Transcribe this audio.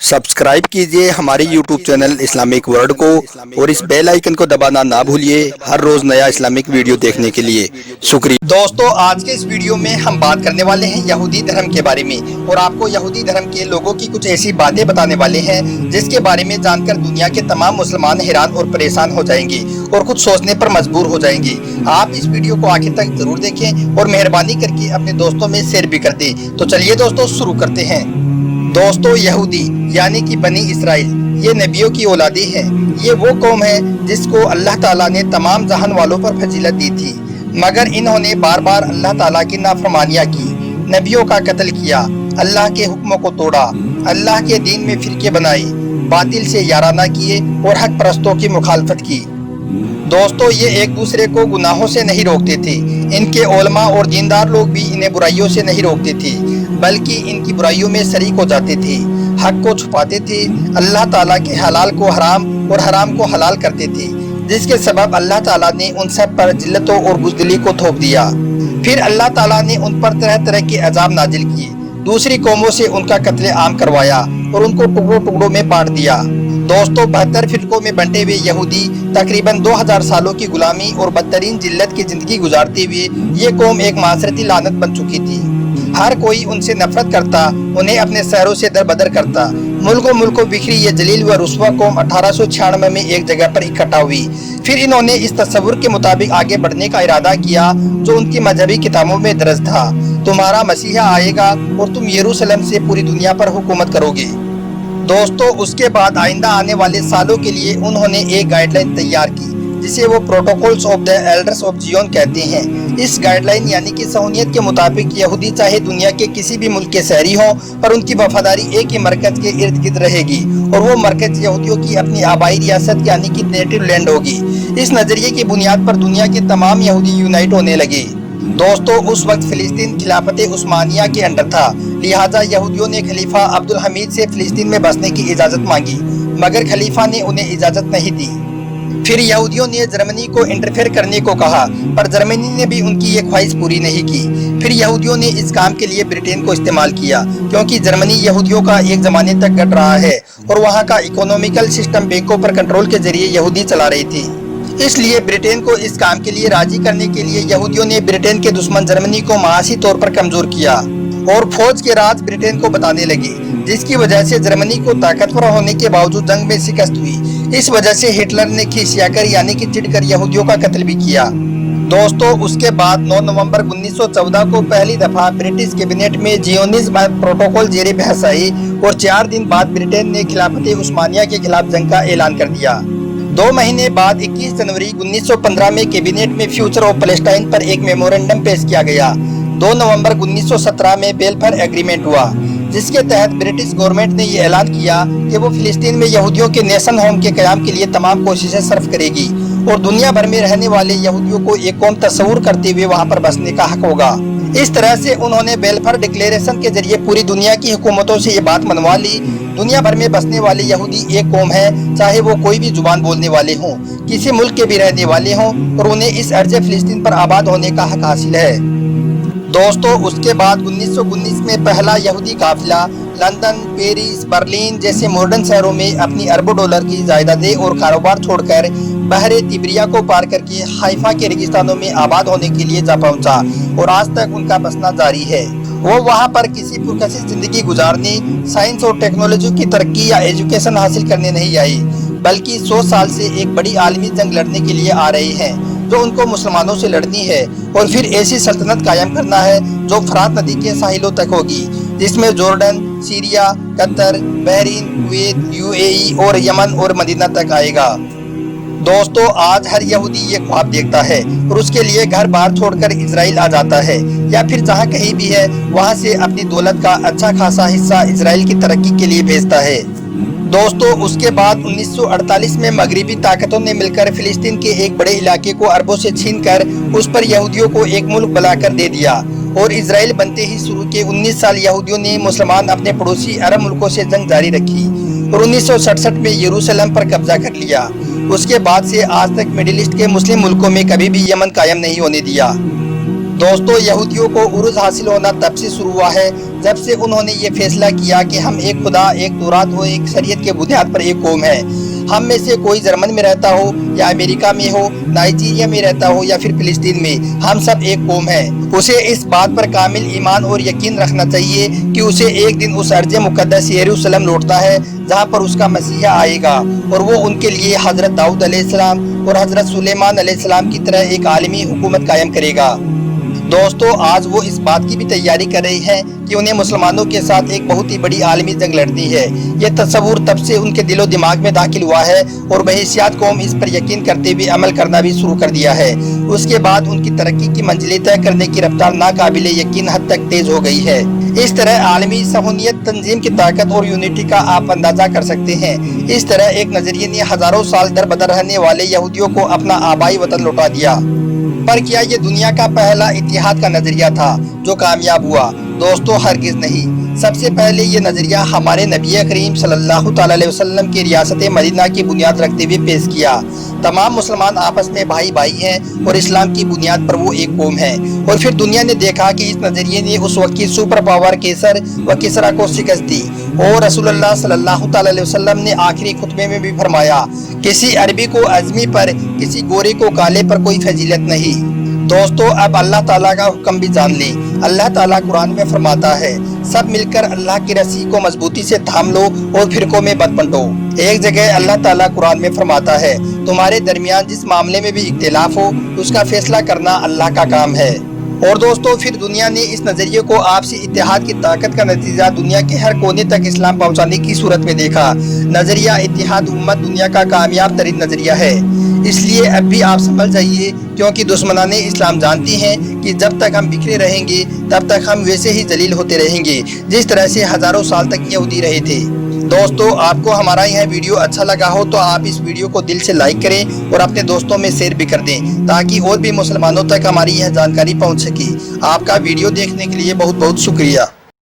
Subscribe कीजिए हमारे YouTube channel Islamic world को और इस बेल आइकन को दबाना ना भूलिए हर रोज नया इस्लामिक वीडियो देखने के लिए। शुक्रिया दोस्तों, आज के इस वीडियो में हम बात करने वाले हैं यहूदी धर्म के बारे में और आपको यहूदी धर्म के लोगों की कुछ ऐसी बातें बताने वाले हैं जिसके बारे में जानकर दुनिया के तमाम मुसलमान हैरान और परेशान हो जाएंगे और कुछ सोचने पर मजबूर हो जाएंगे। आप इस वीडियो को आखिर तक जरूर देखें और मेहरबानी करके अपने दोस्तों में शेयर भी कर दें। तो चलिए दोस्तों शुरू करते हैं। दोस्तों, यहूदी यानी कि बनी इसराइल ये नबियों की औलादी है। ये वो कौम है जिसको अल्लाह ताला ने तमाम जहान वालों पर फजीलत दी थी, मगर इन्होंने बार बार अल्लाह ताला की नाफरमानियाँ की, नबियों का कत्ल किया, अल्लाह के हुक्मों को तोड़ा, अल्लाह के दीन में फिरके बनाए, बातिल से याराना किए और हक परस्तों की मुखालफत की। दोस्तों, ये एक दूसरे को गुनाहों से नहीं रोकते थे। इनके उलमा और दीनदार लोग भी इन्हें बुराइयों से नहीं रोकते थे, बल्कि इनकी बुराइयों में शरीक हो जाते थे, हक को छुपाते थे, अल्लाह ताला के हलाल को हराम और हराम को हलाल करते थे, जिसके सबब अल्लाह ताला ने उन सब पर जिल्लतों और बुज़दिली को थोप दिया। फिर अल्लाह ताला ने उन पर तरह तरह के अजाब नाजिल किए, दूसरी कौमों से उनका कत्ले आम करवाया और उनको टुकड़ों टुकड़ों में बांट दिया। दोस्तों, 72 फिरकों में बंटे हुए यहूदी तकरीबन 2000 सालों की गुलामी और बदतरीन जिल्लत की जिंदगी गुजारते हुए ये कौम एक मासरती लानत बन चुकी थी। हर कोई उनसे नफरत करता, उन्हें अपने शहरों से दरबदर करता। मुल्कों बिखरी ये जलील व रुस्वा कौम 1896 में एक जगह पर इकट्ठा हुई। फिर इन्होंने इस तस्वुर के मुताबिक आगे बढ़ने का इरादा किया जो उनकी मजहबी किताबों में दर्ज था। तुम्हारा मसीहा आएगा और तुम यरूशलेम से पूरी दुनिया पर हुकूमत करोगे। दोस्तों, उसके बाद आइंदा आने वाले सालों के लिए उन्होंने एक गाइडलाइन तैयार की जिसे वो Protocols of the Elders of Zion कहते हैं। इस गाइडलाइन यानी कि सहूलियत के मुताबिक यहूदी चाहे दुनिया के किसी भी मुल्क के शहरी हों, पर उनकी वफादारी एक ही मरकज के इर्द गिर्द रहेगी और वो मरकज यहूदियों की अपनी आबाई रियासत यानी कि नेटिव लैंड होगी। इस नजरिए की बुनियाद पर दुनिया के तमाम यहूदी यूनाइट होने लगे। दोस्तों, उस वक्त फिलिस्तीन खिलाफत उस्मानिया के अंडर था, लिहाजा यहूदियों ने खलीफा अब्दुल हमीद से फिलिस्तीन में बसने की इजाज़त मांगी, मगर खलीफा ने उन्हें इजाज़त नहीं दी। फिर यहूदियों ने जर्मनी को इंटरफेयर करने को कहा, पर जर्मनी ने भी उनकी ये ख्वाहिश पूरी नहीं की। फिर यहूदियों ने इस काम के लिए ब्रिटेन को इस्तेमाल किया, क्योंकि जर्मनी यहूदियों का एक ज़माने तक गढ़ रहा है और वहाँ का इकोनॉमिकल सिस्टम बैंकों पर कंट्रोल के जरिए यहूदी चला रही थी। इसलिए ब्रिटेन को इस काम के लिए राजी करने के लिए यहूदियों ने ब्रिटेन के दुश्मन जर्मनी को माशी तौर पर कमजोर किया और फौज के राज ब्रिटेन को बताने लगे, जिसकी वजह से जर्मनी को ताकतवर होने के बावजूद जंग में शिकस्त हुई। इस वजह से हिटलर ने खिसियाकर यानी कि चिढ़कर यहूदियों का कत्ल भी किया। दोस्तों, उसके बाद 9 नवंबर 1914 को पहली दफा ब्रिटिश कैबिनेट में जियोनिज्म प्रोटोकॉल जेरे बहस आई और 4 दिन बाद ब्रिटेन ने खिलाफत उस्मानिया के खिलाफ जंग का ऐलान कर दिया। 2 महीने बाद 21 जनवरी 1915 में कैबिनेट में फ्यूचर ऑफ पैलेस्टाइन पर एक मेमोरेंडम पेश किया गया। 2 नवंबर 1917 में बेलफर एग्रीमेंट हुआ, जिसके तहत ब्रिटिश गवर्नमेंट ने ये ऐलान किया कि वो फिलिस्तीन में यहूदियों के नेशन होम के क़याम के लिए तमाम कोशिशें सर्फ करेगी और दुनिया भर में रहने वाले यहूदियों को एक कौम तस्वुर करते हुए वहाँ पर बसने का हक होगा। इस तरह से उन्होंने बेलफर डिक्लेरेशन के जरिए पूरी दुनिया की हुकूमतों से ये बात मनवा ली, दुनिया भर में बसने वाले यहूदी एक कौम है, चाहे वो कोई भी जुबान बोलने वाले हों, किसी मुल्क के भी रहने वाले हों, और उन्हें इस अर्ज़ फिलिस्तीन पर आबाद होने का हक हासिल है। दोस्तों, उसके बाद 1919 में पहला यहूदी काफिला लंदन, पेरिस, बर्लिन जैसे मॉडर्न शहरों में अपनी अरबों डॉलर की जायदादें और कारोबार छोड़कर बहरे तिब्रिया को पार करके हाइफा के रेगिस्तानों में आबाद होने के लिए जा पहुंचा और आज तक उनका बसना जारी है। वो वहाँ पर किसी पुरकशिश जिंदगी गुजारने, साइंस और टेक्नोलॉजी की तरक्की या एजुकेशन हासिल करने नहीं आई, बल्कि 100 साल से एक बड़ी आलमी जंग लड़ने के लिए आ रहे हैं जो उनको मुसलमानों से लड़नी है और फिर ऐसी सल्तनत कायम करना है जो फरात नदी के साहिलों तक होगी, जिसमें Jordan, Syria, Qatar, Bahrain, Kuwait, UAE और यमन और मदीना तक आएगा। दोस्तों, आज हर यहूदी ये ख्वाब देखता है और उसके लिए घर बार छोड़कर इजराइल आ जाता है या फिर जहाँ कहीं भी है वहाँ से अपनी दौलत का अच्छा खासा हिस्सा इजराइल की तरक्की के लिए भेजता है। दोस्तों, उसके बाद 1948 में मगरिबी ताकतों ने मिलकर फिलिस्तीन के एक बड़े इलाके को अरबों से छीनकर उस पर यहूदियों को एक मुल्क बनाकर दे दिया और इजराइल बनते ही शुरू के 19 साल यहूदियों ने मुसलमान अपने पड़ोसी अरब मुल्कों से जंग जारी रखी और 1967 में यरूशलेम पर कब्जा कर लिया। उसके बाद से आज तक मिडिल ईस्ट के मुस्लिम मुल्कों में कभी भी यमन कायम नहीं होने दिया। दोस्तों, यहूदियों को उरूज हासिल होना तब से शुरू हुआ है جب سے انہوں نے یہ فیصلہ کیا کہ ہم ایک خدا، ایک تورات و ایک شریعت کے بنیاد پر ایک قوم ہے، ہم میں سے کوئی جرمن میں رہتا ہو یا امریکہ میں ہو، نائجیریا میں رہتا ہو یا پھر فلسطین میں، ہم سب ایک قوم ہے، اسے اس بات پر کامل ایمان اور یقین رکھنا چاہیے کہ اسے ایک دن اس ارض مقدس یروشلم لوٹتا ہے جہاں پر اس کا مسیحا آئے گا، اور وہ ان کے لیے حضرت داؤد علیہ السلام اور حضرت سلیمان علیہ السلام کی طرح ایک عالمی حکومت قائم کرے گا۔ دوستو، آج وہ اس بات کی بھی تیاری کر رہے ہیں کہ انہیں مسلمانوں کے ساتھ ایک بہت ہی بڑی عالمی جنگ لڑنی ہے۔ یہ تصور تب سے ان کے دل و دماغ میں داخل ہوا ہے اور بحیثیت قوم اس پر یقین کرتے ہوئے عمل کرنا بھی شروع کر دیا ہے۔ اس کے بعد ان کی ترقی کی منزلیں طے کرنے کی رفتار ناقابل یقین حد تک تیز ہو گئی ہے۔ اس طرح عالمی صہیونیت تنظیم کی طاقت اور یونٹی کا آپ اندازہ کر سکتے ہیں۔ اس طرح ایک نظریے نے ہزاروں سال در بدر رہنے والے یہودیوں کو اپنا آبائی وطن لوٹا دیا۔ پر کیا یہ دنیا کا پہلا اتحاد کا نظریہ تھا جو کامیاب ہوا؟ دوستو، ہرگز نہیں۔ سب سے پہلے یہ نظریہ ہمارے نبی کریم صلی اللہ تعالی علیہ وسلم کی ریاست مدینہ کی بنیاد رکھتے ہوئے پیش کیا۔ تمام مسلمان آپس میں بھائی بھائی ہیں اور اسلام کی بنیاد پر وہ ایک قوم ہے۔ اور پھر دنیا نے دیکھا کہ اس نظریے نے اس وقت کی سپر پاور کیسر و کسرا کو شکست دی، اور رسول اللہ صلی اللہ تعالی علیہ وسلم نے آخری خطبے میں بھی فرمایا، کسی عربی کو اعظمی پر، کسی گورے کو کالے پر کوئی فضیلت نہیں۔ دوستو، اب اللہ تعالیٰ کا حکم بھی جان لیں۔ اللہ تعالیٰ قرآن میں فرماتا ہے، سب مل کر اللہ کی رسی کو مضبوطی سے تھام لو اور فرقوں میں بٹ بنٹو۔ ایک جگہ اللہ تعالیٰ قرآن میں فرماتا ہے، تمہارے درمیان جس معاملے میں بھی اختلاف ہو اس کا فیصلہ کرنا اللہ کا کام ہے۔ اور دوستو، پھر دنیا نے اس نظریے کو آپسی اتحاد کی طاقت کا نتیجہ دنیا کے ہر کونے تک اسلام پہنچانے کی صورت میں دیکھا۔ نظریہ اتحاد امت دنیا کا کامیاب ترین نظریہ ہے۔ اس لیے اب بھی آپ سمجھ جائیے، کیونکہ دشمنان اسلام جانتی ہیں کہ جب تک ہم بکھرے رہیں گے تب تک ہم ویسے ہی ذلیل ہوتے رہیں گے جس طرح سے ہزاروں سال تک یہودی رہے تھے۔ دوستو، آپ کو ہمارا یہ ویڈیو اچھا لگا ہو تو آپ اس ویڈیو کو دل سے لائک کریں اور اپنے دوستوں میں شیئر بھی کر دیں تاکہ اور بھی مسلمانوں تک ہماری یہ جانکاری پہنچ سکے۔ آپ کا ویڈیو دیکھنے کے لیے بہت بہت شکریہ۔